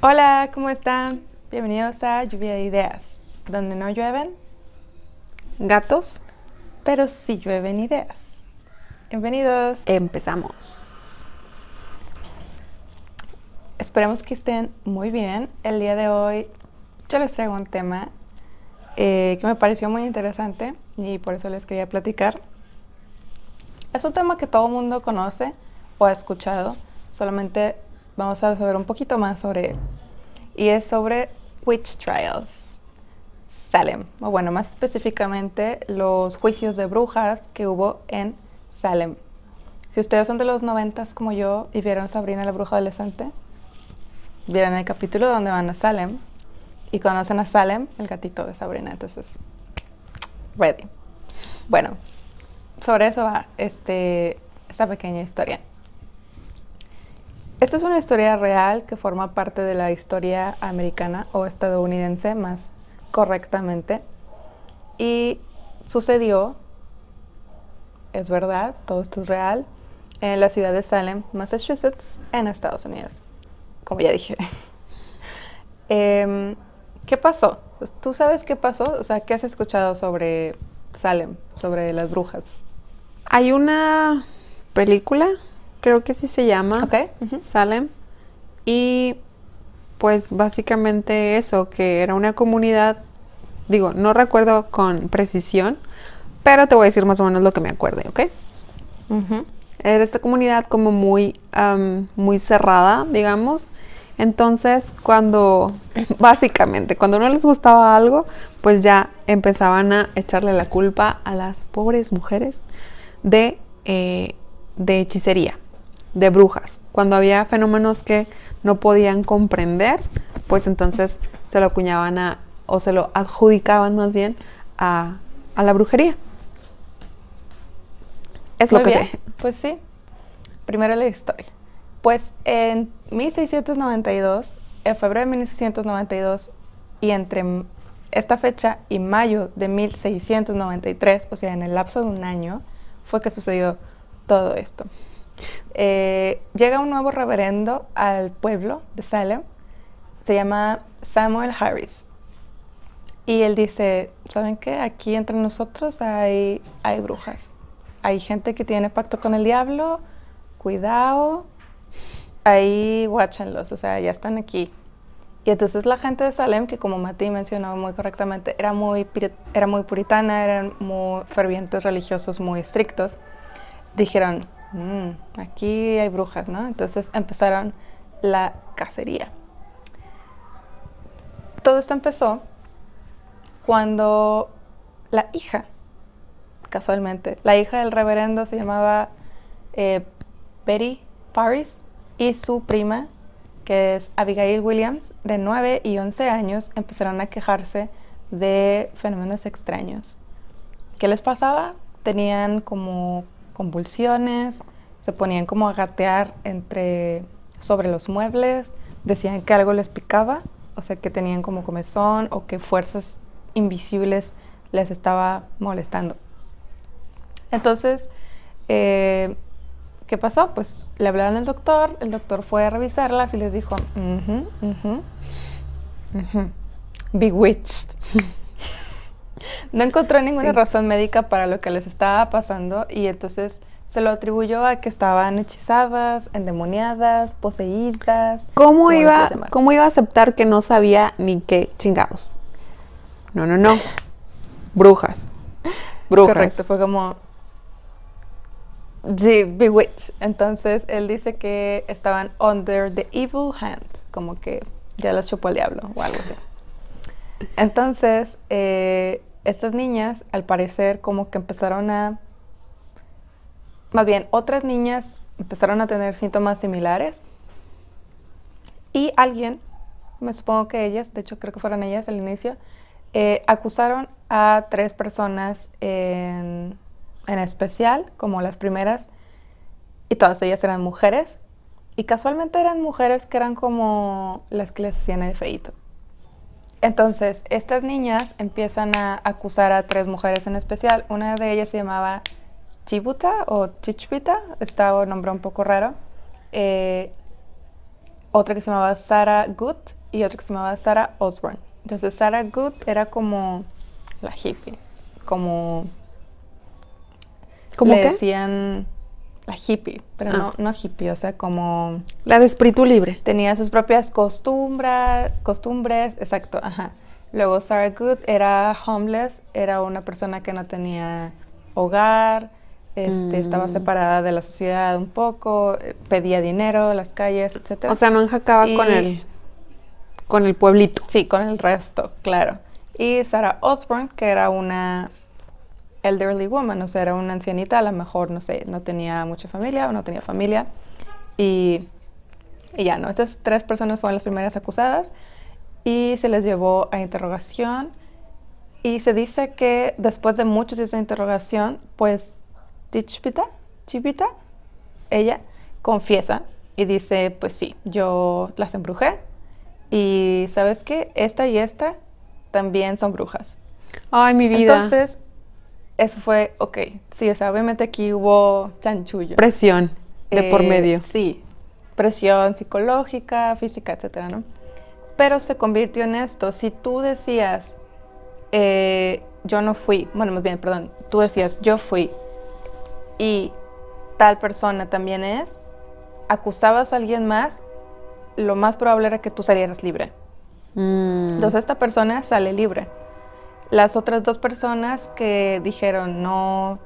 Hola, ¿cómo están? Bienvenidos a Lluvia de Ideas, donde no llueven, Gatos, pero sí llueven ideas. Bienvenidos. empezamos. Esperemos que estén muy bien. El día de hoy yo les traigo un tema que me pareció muy interesante y por eso les quería platicar. Es un tema que todo el mundo conoce o ha escuchado, solamente vamos a saber un poquito más sobre él. Y es sobre Witch Trials. Salem, o bueno, más específicamente los juicios de brujas que hubo en Salem. Si ustedes son de los 90 como yo y vieron Sabrina la bruja adolescente, vieron el capítulo donde van a Salem y conocen a Salem, el gatito de Sabrina, entonces, ready. Bueno, sobre eso va esta pequeña historia. Esta es una historia real que forma parte de la historia americana o estadounidense más correctamente. Y sucedió, es verdad, todo esto es real, en la ciudad de Salem, Massachusetts, en Estados Unidos, como ya dije. ¿Qué pasó? Pues, ¿tú sabes qué pasó? O sea, ¿qué has escuchado sobre Salem, sobre las brujas? Hay una película, creo que sí se llama Ok. Salem, y pues básicamente eso, que era una comunidad, digo, no recuerdo con precisión, pero te voy a decir más o menos lo que me acuerde, ¿ok? Ujú. Era esta comunidad como muy cerrada, digamos. Entonces, básicamente, cuando no les gustaba algo, pues ya empezaban a echarle la culpa a las pobres mujeres de, de hechicería, de brujas. Cuando había fenómenos que no podían comprender, pues entonces se lo acuñaban o se lo adjudicaban más bien a la brujería. Es lo Muy que bien, sé. pues sí. Primero la historia. Pues en 1692, en febrero de 1692, y entre esta fecha y mayo de 1693, o sea, en el lapso de un año, fue que sucedió todo esto. Llega un nuevo reverendo al pueblo de Salem, se llama Samuel Harris. Y él dice, ¿saben qué? Aquí entre nosotros hay brujas. Hay gente que tiene pacto con el diablo, cuidado, ahí guáchenlos, o sea, ya están aquí. Y entonces la gente de Salem, que como Mati mencionó muy correctamente, era muy puritana, eran muy fervientes religiosos, muy estrictos, dijeron, aquí hay brujas, ¿no? Entonces empezaron la cacería. Todo esto empezó cuando la hija, casualmente, la hija del reverendo se llamaba Betty Paris, y su prima, que es Abigail Williams, de 9 y 11 años, empezaron a quejarse de fenómenos extraños. ¿Qué les pasaba? Tenían como convulsiones, se ponían como a gatear sobre los muebles, decían que algo les picaba, o sea, que tenían como comezón o que fuerzas invisibles les estaba molestando. Entonces, ¿qué pasó? Pues le hablaron al doctor, el doctor fue a revisarlas y les dijo, bewitched. No encontró ninguna Sí. razón médica para lo que les estaba pasando y entonces se lo atribuyó a que estaban hechizadas, endemoniadas, poseídas, como lo quieras llamar. ¿Cómo iba a aceptar que no sabía ni qué chingados? No, no, no. Brujas. Correcto, Brujas. fue como, sí, bewitched. Entonces él dice que estaban under the evil hand, como que ya las chupó el diablo o algo así. Entonces, estas niñas, al parecer, como que más bien, otras niñas empezaron a tener síntomas similares y alguien, me supongo que ellas, de hecho creo que fueron ellas al inicio, acusaron a 3 personas en especial, como las primeras, y todas ellas eran mujeres, y casualmente eran mujeres que eran como las que les hacían el feíto. Entonces, estas niñas empiezan a acusar a 3 mujeres en especial. Una de ellas se llamaba Chibuta o Chichbita, está un nombre un poco raro. otra que se llamaba Sarah Good y otra que se llamaba Sarah Osborne. Entonces Sarah Good era como la hippie, como ¿Cómo le qué? decían la hippie, pero Ah. no hippie, o sea, como La de espíritu libre. tenía sus propias costumbres, exacto, ajá. Luego Sarah Good era homeless, era una persona que no tenía hogar, estaba Mm. separada de la sociedad un poco, pedía dinero en las calles, O etcétera. sea, no encajaba Y con el pueblito. sí, con el resto, claro. Y Sarah Osborne, que era una elderly woman, o sea, era una ancianita, a lo mejor, no sé, no tenía mucha familia o no tenía familia. Y, y ya, ¿no? Estas tres personas fueron las primeras acusadas y se les llevó a interrogación. Y se dice que después de muchos días de interrogación, pues Chipita, ella confiesa y dice, pues sí, yo las embrujé y ¿sabes qué? Esta y esta también son brujas. Ay, mi vida. Entonces, eso fue, ok, sí, o sea, obviamente aquí hubo chanchullo. Presión de por medio. Sí, presión psicológica, física, etcétera, ¿no? Pero se convirtió en esto. Si tú decías, yo no fui, bueno, más bien, perdón, tú decías, yo fui y tal persona también es, acusabas a alguien más, lo más probable era que tú salieras libre. Mm. Entonces esta persona sale libre. Las otras dos personas que dijeron no,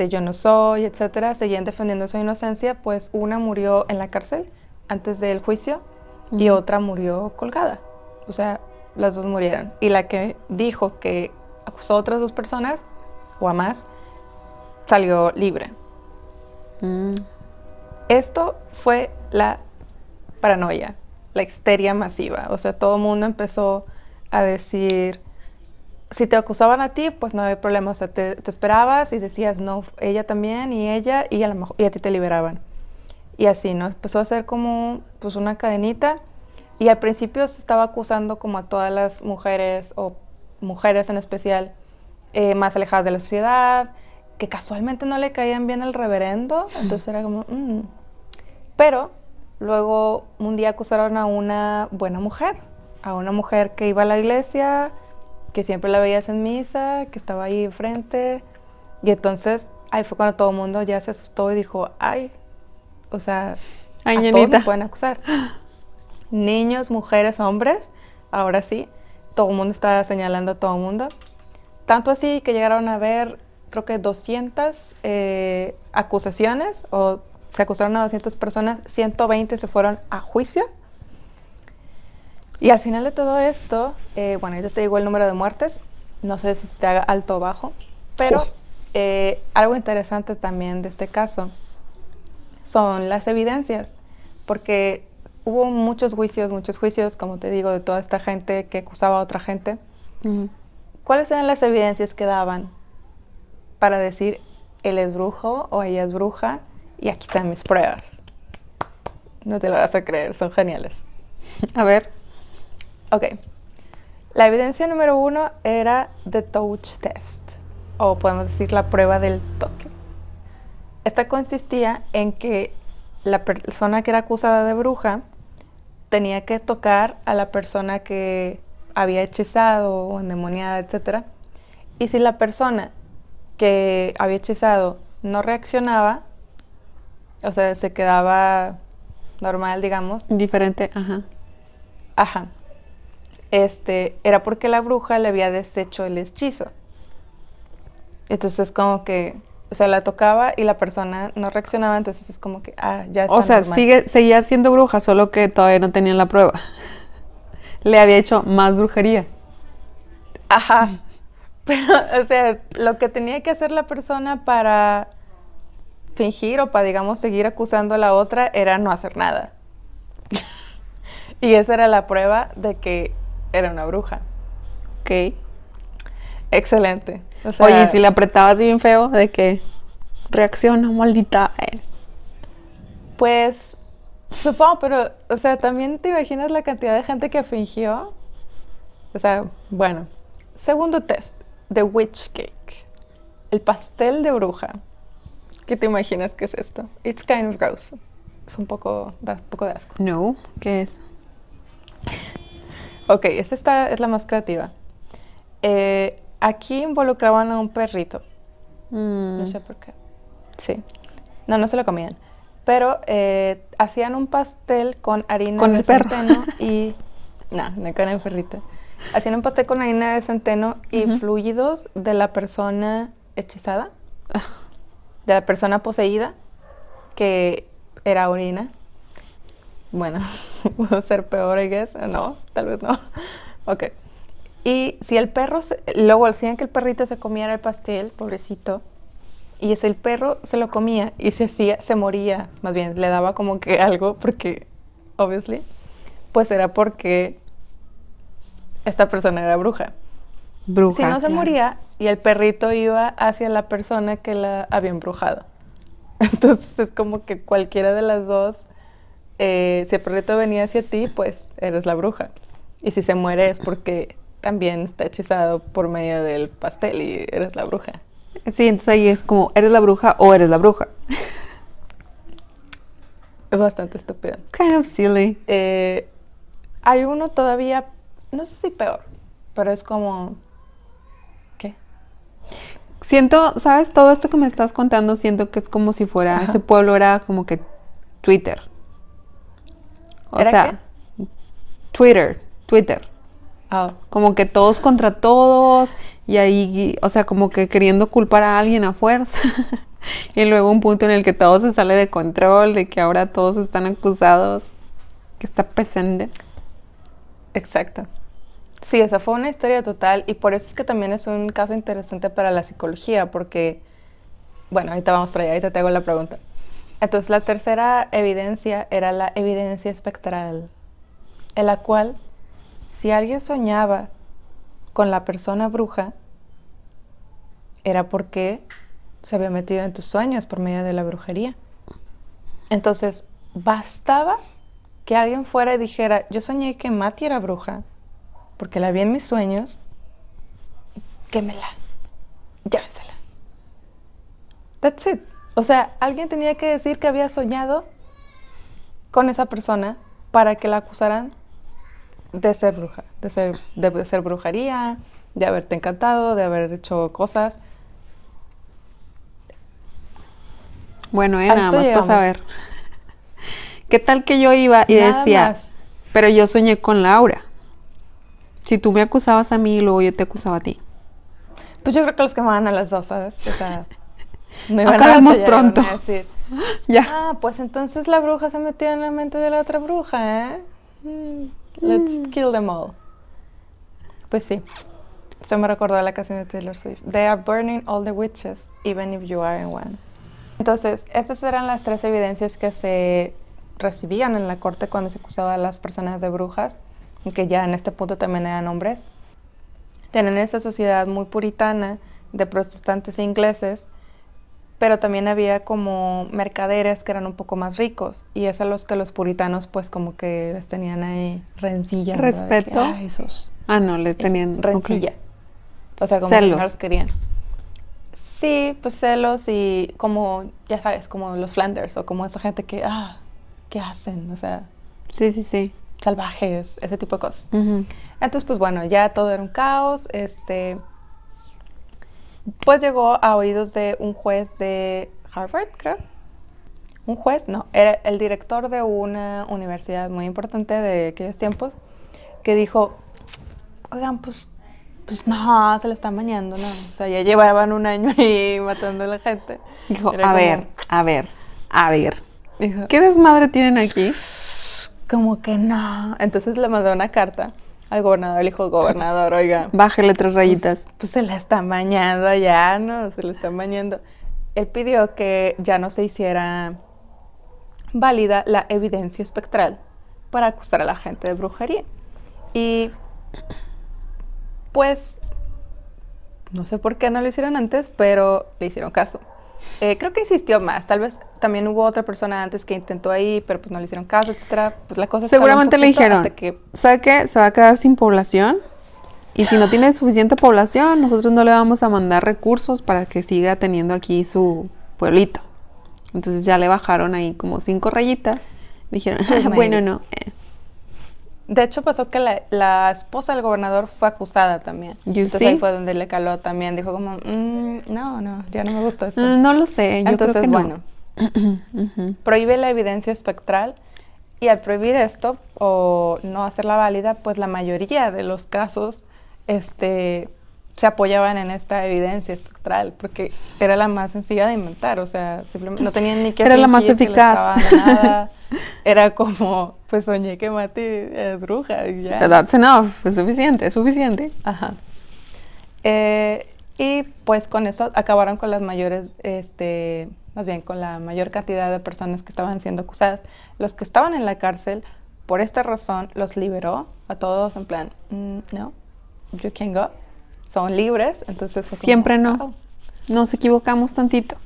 yo no soy, etcétera, seguían defendiendo su inocencia, pues una murió en la cárcel antes del juicio y Ujú. otra murió colgada. O sea, las dos murieron. Y la que dijo que acusó a otras dos personas, o a más, salió libre. Mm. Esto fue la paranoia, la histeria masiva. O sea, todo el mundo empezó a decir, si te acusaban a ti, pues no había problema. O sea, te esperabas y decías, no, ella también y ella, y a lo mejor, y a ti te liberaban. Y así, ¿no? Empezó a ser como pues una cadenita. Y al principio se estaba acusando como a todas las mujeres, o mujeres en especial, más alejadas de la sociedad, que casualmente no le caían bien al reverendo. Entonces era como, Pero luego un día acusaron a una buena mujer, a una mujer que iba a la iglesia, que siempre la veías en misa, que estaba ahí enfrente. Y entonces ahí fue cuando todo el mundo ya se asustó y dijo, ay, o sea, Ay, a todos ñanita. nos pueden acusar. Niños, mujeres, hombres, ahora sí, todo el mundo está señalando a todo el mundo. Tanto así que llegaron a haber, creo que 200 acusaciones, o se acusaron a 200 personas, 120 se fueron a juicio. Y al final de todo esto, bueno, ya te digo el número de muertes, no sé si te haga alto o bajo, pero algo interesante también de este caso son las evidencias, porque hubo muchos juicios, como te digo, de toda esta gente que acusaba a otra gente. Ujú. ¿Cuáles eran las evidencias que daban para decir él es brujo o ella es bruja? Y aquí están mis pruebas. No te lo vas a creer, son geniales. A ver. Ok. La evidencia número 1 era the touch test, o podemos decir la prueba del toque. Esta consistía en que la persona que era acusada de bruja tenía que tocar a la persona que había hechizado o endemoniada, etc. Y si la persona que había hechizado no reaccionaba, o sea, se quedaba normal, digamos, Diferente, ajá. ajá, era porque la bruja le había deshecho el hechizo. Entonces como que, o sea, la tocaba y la persona no reaccionaba, entonces es como que, ya está O sea, normal. seguía siendo bruja, solo que todavía no tenían la prueba. Le había hecho más brujería. Ajá. Pero, o sea, lo que tenía que hacer la persona para fingir o para, digamos, seguir acusando a la otra era no hacer nada. Y esa era la prueba de que era una bruja. Ok. Excelente. O sea, Oye, y si le apretabas bien feo, de que reacciona, maldita. pues, supongo, pero, o sea, también te imaginas la cantidad de gente que fingió. O sea, bueno. Segundo test, the witch cake. El pastel de bruja. ¿Qué te imaginas que es esto? It's kind of gross. da un poco de asco. No, ¿qué es? Ok, esta es la más creativa. Aquí involucraban a un perrito. No sé por qué. Sí. No se lo comían. Pero hacían un pastel con harina ¿Con de el perro? centeno y... No con el perrito. Hacían un pastel con harina de centeno y fluidos de la persona hechizada, de la persona poseída, que era orina. Bueno, pudo ser peor, I guess. No, tal vez no. Ok. Y si el perro, luego hacían que el perrito se comiera el pastel, pobrecito, y si el perro se lo comía y se moría, más bien, le daba como que algo, porque, obviously, pues era porque esta persona era bruja. Bruja, Si no se claro. moría y el perrito iba hacia la persona que la había embrujado. Entonces es como que cualquiera de las dos, si el perrito venía hacia ti, pues eres la bruja. Y si se muere es porque también está hechizado por medio del pastel y eres la bruja. Sí, entonces ahí es como, ¿eres la bruja o eres la bruja? Es bastante estúpido. Kind of silly. Hay uno todavía, no sé si peor, pero es como... ¿Qué? Siento, ¿sabes? Todo esto que me estás contando, siento que es como si fuera, Ajá. ese pueblo era como que Twitter. O ¿Era sea, Twitter. Ah, Como que todos contra todos y ahí, o sea, como que queriendo culpar a alguien a fuerza. Y luego un punto en el que todo se sale de control, de que ahora todos están acusados, que está pesante. exacto. Sí, esa fue una historia total y por eso es que también es un caso interesante para la psicología, porque, bueno, ahorita vamos para allá, ahorita te hago la pregunta. Entonces, la tercera evidencia era la evidencia espectral, en la cual, si alguien soñaba con la persona bruja, era porque se había metido en tus sueños por medio de la brujería. Entonces, bastaba que alguien fuera y dijera, yo soñé que Mati era bruja, porque la vi en mis sueños, quémela, llévensela. That's it. O sea, alguien tenía que decir que había soñado con esa persona para que la acusaran de ser bruja, de ser brujería, de haberte encantado, de haber hecho cosas. Bueno, A nada esto más llegamos. para saber. ¿Qué tal que yo iba y Nada decía, más. pero yo soñé con Laura? Si tú me acusabas a mí y luego yo te acusaba a ti. Pues yo creo que los quemaban a las dos, ¿sabes? O sea, no iban Acabemos a batallar, pronto. iban a decir, Ya. ah, pues entonces la bruja se metió en la mente de la otra bruja, ¿eh? Let's kill them all. Pues sí. Esto me recordó a la canción de Taylor Swift. They are burning all the witches, even if you are in one. Entonces, estas eran las tres evidencias que se recibían en la corte cuando se acusaba a las personas de brujas, que ya en este punto también eran hombres. Tenían esa sociedad muy puritana de protestantes e ingleses, pero también había como mercaderes que eran un poco más ricos, y es a los que los puritanos pues como que les tenían ahí rencilla. ¿verdad? De que, ¿Respeto? esos, Ah, no, le tenían... rencilla. ok. O sea, como que Celos. no los querían. Sí, pues celos y como, ya sabes, como los Flanders o como esa gente que, ¿qué hacen? O sea, Sí, sí, sí. salvajes, ese tipo de cosas. Ujú. Entonces, pues bueno, ya todo era un caos. Pues llegó a oídos de un juez de Harvard, creo. Un juez, no, era el director de una universidad muy importante de aquellos tiempos, que dijo, oigan, pues no, se le están bañando, no. O sea, ya llevaban un año ahí matando a la gente. Dijo, Era a ver. dijo, ¿Qué desmadre tienen aquí? como que no. Entonces le mandó una carta al gobernador, le dijo, gobernador, oiga, Bájele 3 rayitas. pues se la están bañando allá, ¿no? Se le están bañando. Él pidió que ya no se hiciera válida la evidencia espectral para acusar a la gente de brujería. Y pues no sé por qué no lo hicieron antes, pero le hicieron caso. Creo que insistió más. Tal vez también hubo otra persona antes que intentó ahí, pero pues no le hicieron caso, etcétera. Pues la cosa escaló un Seguramente le poquito dijeron, hasta que ¿sabe qué? Se va a quedar sin población. Y si no tiene suficiente población, nosotros no le vamos a mandar recursos para que siga teniendo aquí su pueblito. Entonces ya le bajaron ahí como 5 rayitas. Dijeron, bueno, no. De hecho, pasó que la esposa del gobernador fue acusada también. Entonces ahí fue donde le caló también. Dijo como, no, ya no me gusta esto. No lo sé, yo entonces, creo que bueno, prohíbe la evidencia espectral. Y al prohibir esto o no hacerla válida, pues la mayoría de los casos se apoyaban en esta evidencia espectral porque era la más sencilla de inventar, o sea, simplemente no tenían ni que era la más fingir que le eficaz. estaban dando nada. Era como, pues soñé que Mati es bruja y ya. That's enough, es suficiente, es suficiente. Ajá. Y pues con eso acabaron con las mayores, más bien con la mayor cantidad de personas que estaban siendo acusadas. Los que estaban en la cárcel, por esta razón, los liberó a todos en plan, no, you can go. Son libres, entonces fue como, siempre no. wow. Nos equivocamos tantito.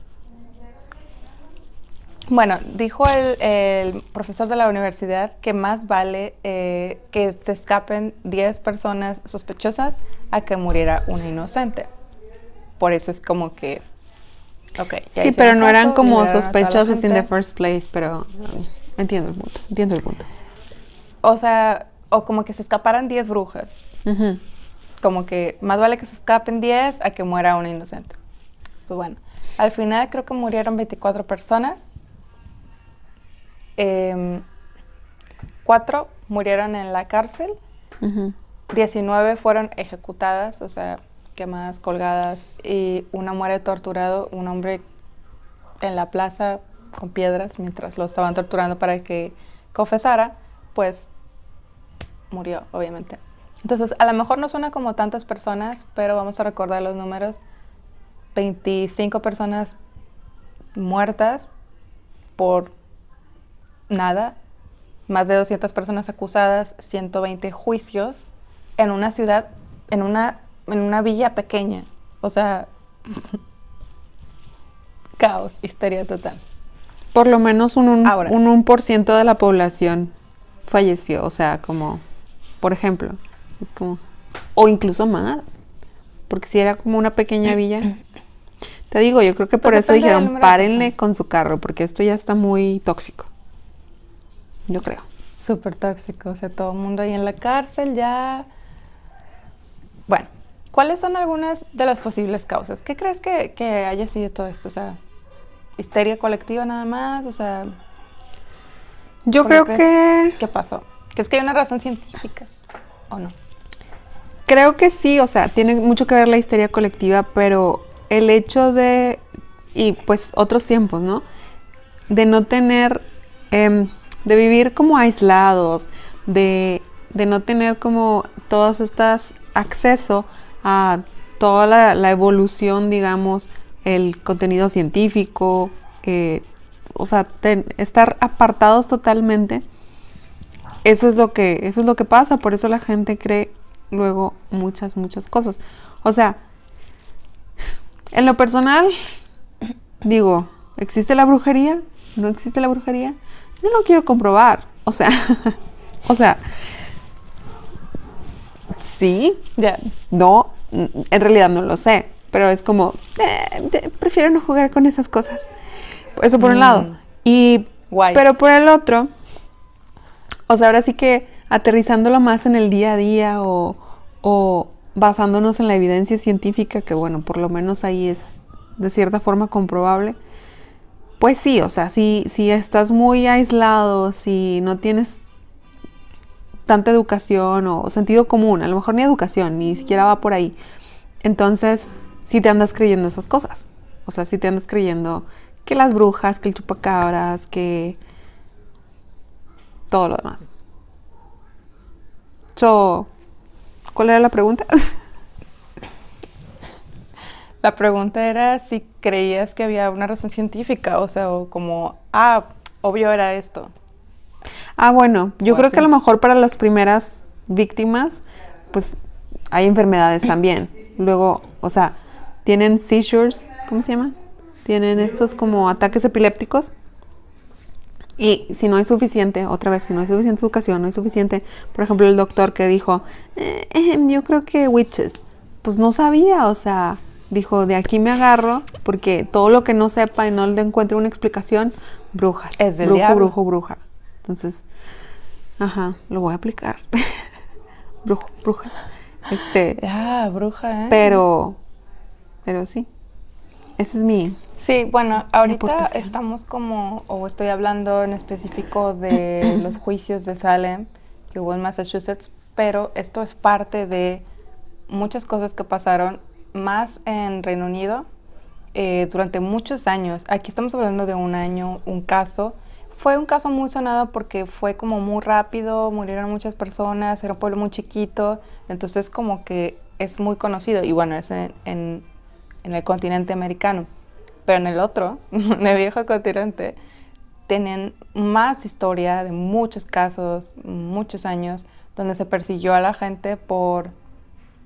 Bueno, dijo el profesor de la universidad que más vale que se escapen 10 personas sospechosas a que muriera una inocente. Por eso es como que, ok. Sí, pero no eran como sospechosos in the first place, pero entiendo el punto. O sea, o como que se escaparan 10 brujas. Uh-huh. Como que más vale que se escapen 10 a que muera una inocente. Pues bueno, al final creo que murieron 24 personas. 4 murieron en la cárcel. Uh-huh. 19 fueron ejecutadas, o sea, quemadas, colgadas, y una muere torturado, un hombre en la plaza con piedras mientras lo estaban torturando para que confesara, pues murió, obviamente. Entonces, a lo mejor no suena como tantas personas, pero vamos a recordar los números. 25 personas muertas por nada, más de 200 personas acusadas, 120 juicios en una ciudad, en una villa pequeña. O sea, caos, histeria total. Por lo menos un 1% de la población falleció, o sea, como, por ejemplo, es como, o incluso más, porque si era como una pequeña villa. Te digo, yo creo que por eso dijeron, párenle con su carro, porque esto ya está muy tóxico. Yo creo. Súper tóxico, o sea, todo el mundo ahí en la cárcel ya. Bueno, ¿cuáles son algunas de las posibles causas? ¿Qué crees que haya sido todo esto? O sea, histeria colectiva nada más, o sea. Yo creo que. ¿Qué pasó? ¿Que es que hay una razón científica o no? Creo que sí, o sea, tiene mucho que ver la histeria colectiva, pero el hecho de, y pues otros tiempos, ¿no? De no tener, de vivir como aislados, de no tener como todas estas acceso a toda la evolución, digamos, el contenido científico, o sea, estar apartados totalmente, eso es lo que pasa, por eso la gente cree luego muchas cosas. O sea, en lo personal, digo, ¿existe la brujería? ¿No existe la brujería? No lo quiero comprobar. O sea, sí, ya, no, en realidad no lo sé, pero es como, prefiero no jugar con esas cosas. Eso por un lado. Pero por el otro, o sea, ahora sí que aterrizándolo más en el día a día o basándonos en la evidencia científica, que bueno, por lo menos ahí es de cierta forma comprobable, pues sí, o sea, si estás muy aislado, si no tienes tanta educación o sentido común, a lo mejor ni educación, ni siquiera va por ahí, entonces sí te andas creyendo esas cosas. O sea, sí te andas creyendo que las brujas, que el chupacabras, que todo lo demás. ¿Cuál era la pregunta? La pregunta era si creías que había una razón científica, o sea, o como, obvio era esto. Bueno, yo creo que a lo mejor para las primeras víctimas, pues hay enfermedades también. Luego, o sea, tienen seizures, ¿cómo se llaman? Tienen estos como ataques epilépticos. Y si no hay suficiente, otra vez, si no hay suficiente educación, no hay suficiente, por ejemplo, el doctor que dijo, yo creo que witches, pues no sabía, o sea, dijo, de aquí me agarro, porque todo lo que no sepa y no le encuentre una explicación, brujas. Es del brujo, diablo. brujo, bruja. Entonces, lo voy a aplicar. Brujo, bruja. Bruja, ¿eh? Pero sí. Ese es mi... Sí, bueno, ahorita aportación. estamos estoy hablando en específico de los juicios de Salem que hubo en Massachusetts, pero esto es parte de muchas cosas que pasaron más en Reino Unido durante muchos años. Aquí estamos hablando de un año, un caso. Fue un caso muy sonado porque fue como muy rápido, murieron muchas personas, era un pueblo muy chiquito, entonces como que es muy conocido y bueno, es en el continente americano. Pero en el otro, en el viejo continente, tienen más historia de muchos casos, muchos años, donde se persiguió a la gente por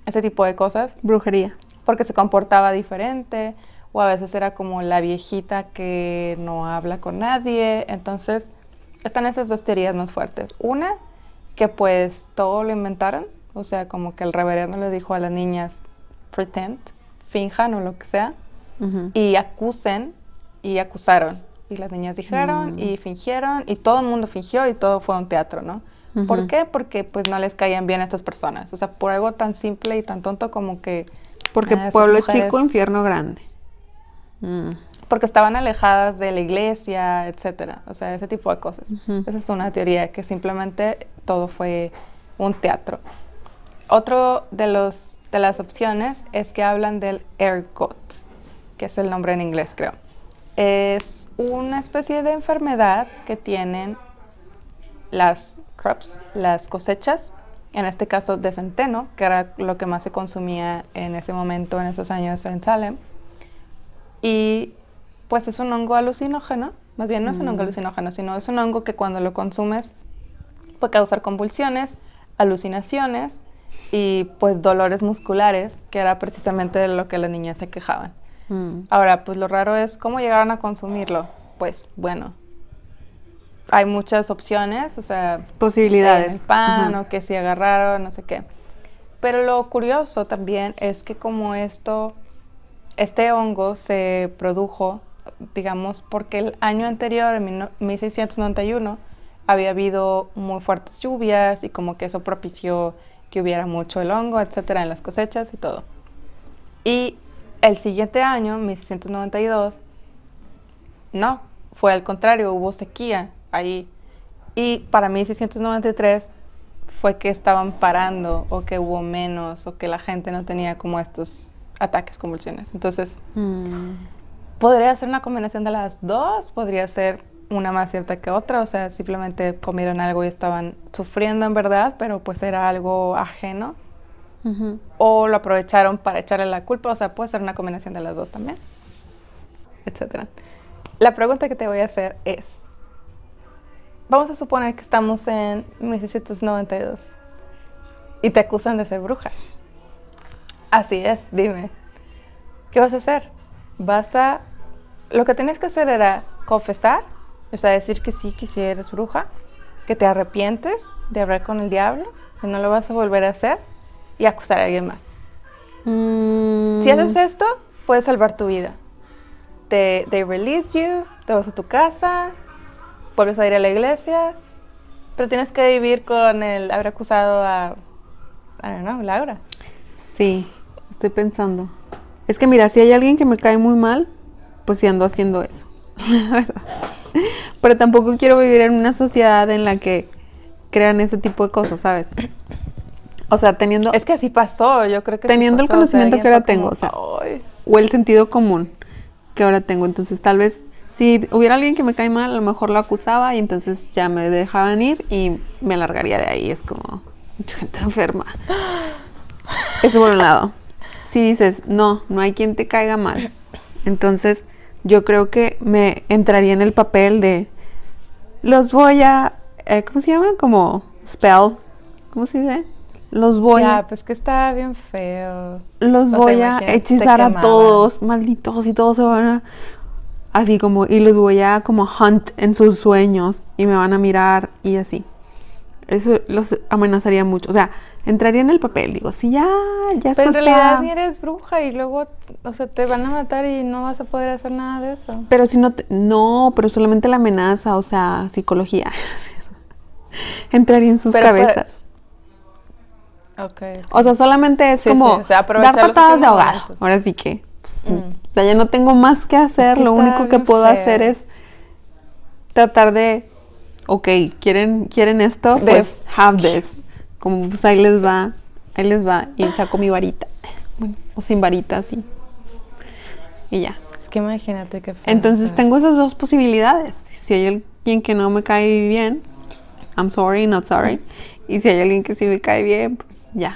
ese tipo de cosas. Brujería. Porque se comportaba diferente, o a veces era como la viejita que no habla con nadie. Entonces, están esas dos teorías más fuertes. Una, que pues todo lo inventaron, o sea, como que el reverendo le dijo a las niñas, pretend, finjan o lo que sea, y acusen y acusaron. Y las niñas dijeron y fingieron y todo el mundo fingió y todo fue un teatro, ¿no? ¿Por qué? Porque pues no les caían bien a estas personas. O sea, por algo tan simple y tan tonto como que... Porque pueblo chico, infierno grande. Porque estaban alejadas de la iglesia, etcétera. O sea, ese tipo de cosas. Esa es una teoría, que simplemente todo fue un teatro. Otro de las opciones es que hablan del ergot, que es el nombre en inglés, creo. Es una especie de enfermedad que tienen las crops, las cosechas, en este caso de centeno, que era lo que más se consumía en ese momento, en esos años en Salem. Y pues es un hongo alucinógeno, más bien no es un hongo alucinógeno, sino es un hongo que cuando lo consumes puede causar convulsiones, alucinaciones y pues dolores musculares, que era precisamente de lo que las niñas se quejaban. Ahora, pues lo raro es cómo llegaron a consumirlo. Pues bueno, hay muchas opciones, o sea, posibilidades. En el pan o que si agarraron, no sé qué. Pero lo curioso también es que como este hongo se produjo, digamos, porque el año anterior, en 1691, había habido muy fuertes lluvias y como que eso propició que hubiera mucho el hongo, etcétera, en las cosechas y todo. Y el siguiente año, 1692, no, fue al contrario, hubo sequía ahí. Y para 1693 fue que estaban parando o que hubo menos o que la gente no tenía como estos ataques, convulsiones. Entonces, podría ser una combinación de las dos, podría ser una más cierta que otra, o sea, simplemente comieron algo y estaban sufriendo en verdad, pero pues era algo ajeno. O lo aprovecharon para echarle la culpa, o sea, puede ser una combinación de las dos también, etcétera. La pregunta que te voy a hacer es, vamos a suponer que estamos en 1692 y te acusan de ser bruja. Así es, dime, ¿qué vas a hacer? Lo que tenías que hacer era confesar, o sea, decir que sí eres bruja, que te arrepientes de hablar con el diablo, que no lo vas a volver a hacer y acusar a alguien más. Si haces esto, puedes salvar tu vida. They release you, te vas a tu casa, vuelves a ir a la iglesia, pero tienes que vivir con el haber acusado a I don't know, Laura. Sí, estoy pensando. Es que mira, si hay alguien que me cae muy mal, pues sí ando haciendo eso, la verdad. Pero tampoco quiero vivir en una sociedad en la que crean ese tipo de cosas, ¿sabes? O sea, teniendo... Es que así pasó, yo creo que teniendo sí pasó, el conocimiento o sea, que ahora tengo, o sea, o el sentido común que ahora tengo. Entonces, tal vez, si hubiera alguien que me cae mal, a lo mejor lo acusaba y entonces ya me dejaban ir y me largaría de ahí. Es como, mucha gente enferma. Eso por un lado. Si dices, no hay quien te caiga mal, entonces yo creo que me entraría en el papel de los voy a, ¿cómo se llama? Como spell, ¿cómo se dice? Los voy ya, pues que está bien feo. los O voy sea, a imagínate, hechizar te a quemaban. todos, malditos, y todos se van a, así como, y los voy a como hunt en sus sueños y me van a mirar y así. Eso los amenazaría mucho. O sea, entraría en el papel. Digo, si ya esto Pero en realidad está... ni eres bruja y luego, o sea, te van a matar y no vas a poder hacer nada de eso. Pero si no... No, pero solamente la amenaza, o sea, psicología. Entraría en sus Pero cabezas. Ok. O sea, solamente es Sí, como sí, o sea, aprovechar dar los patadas de últimos ahogado. momentos. Ahora sí que... pues, Mm. o sea, ya no tengo más que hacer. Es que Lo está único que bien puedo feo. hacer es tratar de... Ok, ¿quieren esto? Pues have this. Como pues ahí les va. Ahí les va. Y saco mi varita. Bueno, o sin varita, sí. Y ya. Es que imagínate qué feo. Entonces o sea. tengo esas dos posibilidades. Si hay alguien que no me cae bien, pues, I'm sorry, not sorry. Y si hay alguien que sí me cae bien, pues ya.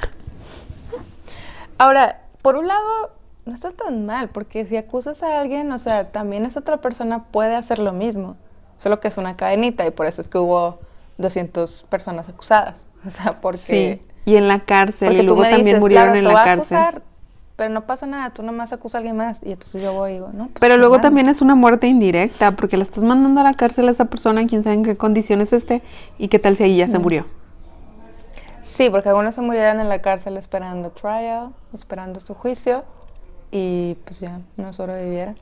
Ahora, por un lado, no está tan mal, porque si acusas a alguien, o sea, también esa otra persona puede hacer lo mismo, solo que es una cadenita y por eso es que hubo 200 personas acusadas. O sea, porque... Sí. Y en la cárcel. Porque Y luego tú me también dices, murieron claro, en te la voy a cárcel. acusar, pero no pasa nada, tú nomás acusas a alguien más. Y entonces yo voy y digo, no, pues Pero qué luego mal. también es una muerte indirecta, porque la estás mandando a la cárcel a esa persona, quién sabe en qué condiciones esté, y qué tal si ahí ya se murió. Sí, porque algunos se murieron en la cárcel esperando trial, esperando su juicio, y pues ya no sobrevivieron.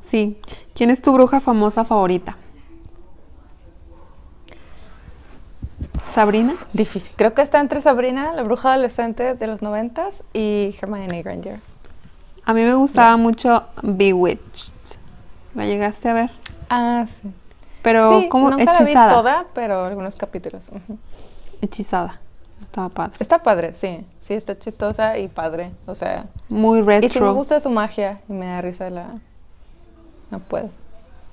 Sí. ¿Quién es tu bruja famosa favorita? ¿Sabrina? Difícil. Creo que está entre Sabrina, la bruja adolescente de los 90s, y Hermione Granger. A mí me gustaba mucho Bewitched. ¿La llegaste a ver? Ah, sí. Pero Sí, como nunca la vi hechizada. toda, pero algunos capítulos. Ujú. Hechizada. Estaba padre. Está padre, sí. Sí, está chistosa y padre. O sea, Muy y sí me retro. gusta su magia y me da risa la... No puedo.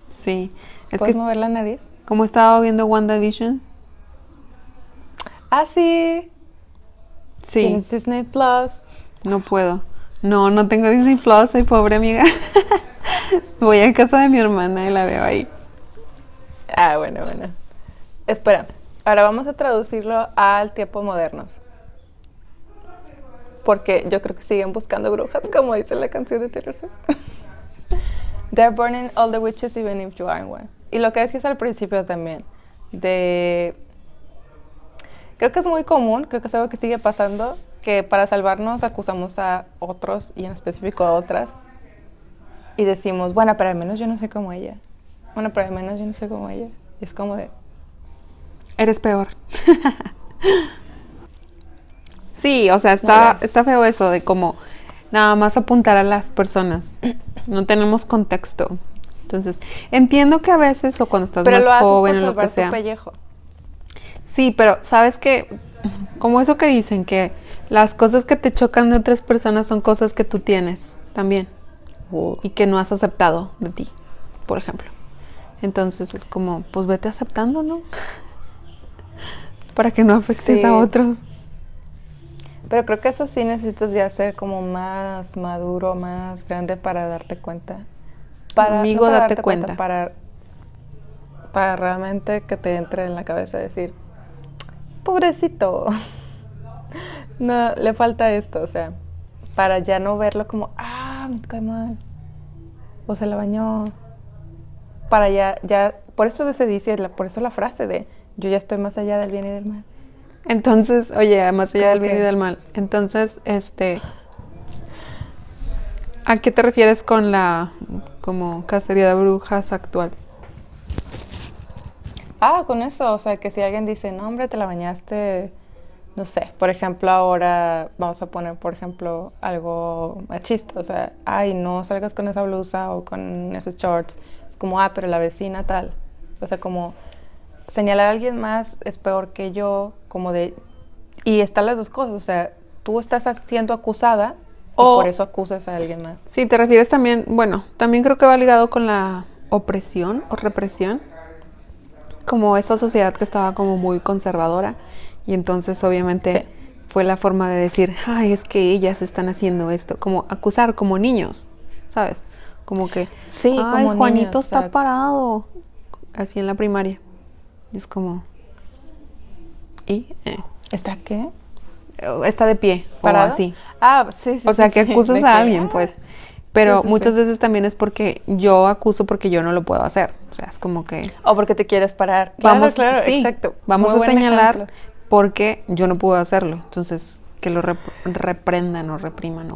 Sí. Es ¿Puedes que mover la nariz? como estaba viendo WandaVision. Ah, sí. Sí. Tienes Disney Plus. No puedo. No tengo Disney Plus, soy pobre amiga. Voy a casa de mi hermana y la veo ahí. Ah, bueno. Espera, ahora vamos a traducirlo al tiempo modernos. Porque yo creo que siguen buscando brujas, como dice la canción de Taylor Swift. They're burning all the witches even if you aren't one. Y lo que decías al principio también, creo que es muy común, creo que es algo que sigue pasando, que para salvarnos acusamos a otros, y en específico a otras, y decimos, bueno, pero al menos yo no soy como ella. Bueno, pero al menos yo no soy como ella. Y es como de... Eres peor. Sí, o sea, está feo eso de como nada más apuntar a las personas. No tenemos contexto. Entonces, entiendo que a veces o cuando estás Pero más lo haces joven por o lo que salvar tu sea. pellejo. Sí, pero sabes que, como eso que dicen, que las cosas que te chocan de otras personas son cosas que tú tienes también y que no has aceptado de ti, por ejemplo. Entonces es como, pues vete aceptando, ¿no? Para que no afectes Sí. a otros. Pero creo que eso sí necesitas ya ser como más maduro, más grande para darte cuenta. Amigo, no para date cuenta. Para realmente que te entre en la cabeza decir, pobrecito, no, le falta esto, o sea, para ya no verlo como, me cae mal, o se la bañó. Para ya, por eso se dice, por eso la frase de, yo ya estoy más allá del bien y del mal. Entonces, oye, más allá del bien y que- del mal. Entonces, ¿a qué te refieres con la como cacería de brujas actual? Con eso, o sea, que si alguien dice, no, hombre, te la bañaste, no sé, por ejemplo, ahora vamos a poner, por ejemplo, algo machista, o sea, ay, no salgas con esa blusa o con esos shorts. Es como, pero la vecina tal. O sea, como señalar a alguien más es peor que yo, como de... Y están las dos cosas, o sea, tú estás siendo acusada O- y por eso acusas a alguien más. Si te refieres también, bueno, también creo que va ligado con la opresión o represión, como esa sociedad que estaba como muy conservadora y entonces obviamente Sí. fue la forma de decir, ay, es que ellas están haciendo esto, como acusar como niños, ¿sabes? Como que, Sí, ay, como Juanito niños, está o sea, parado, así en la primaria. Y es como, ¿y? ¿Está qué? Está de pie, ¿Parado? o así. Sí. O sea, que sí, acusas de a que, alguien, pues. Pero Sí, sí, muchas sí. veces también es porque yo acuso porque yo no lo puedo hacer. O sea, es como que O porque te quieres parar. Claro, vamos, claro, sí, exacto. vamos Muy a buen señalar ejemplo. porque yo no puedo hacerlo. Entonces, que lo reprendan o repriman.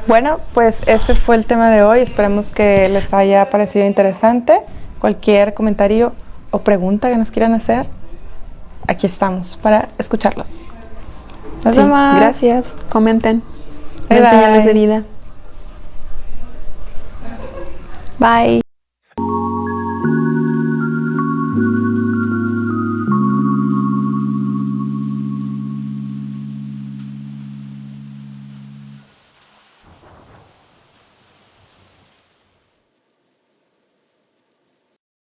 Bueno, pues ese fue el tema de hoy. Esperemos que les haya parecido interesante. Cualquier comentario o pregunta que nos quieran hacer, aquí estamos para escucharlos. Nos Sí, vemos. gracias. Comenten. Bye, Den señales de bye. vida. Bye.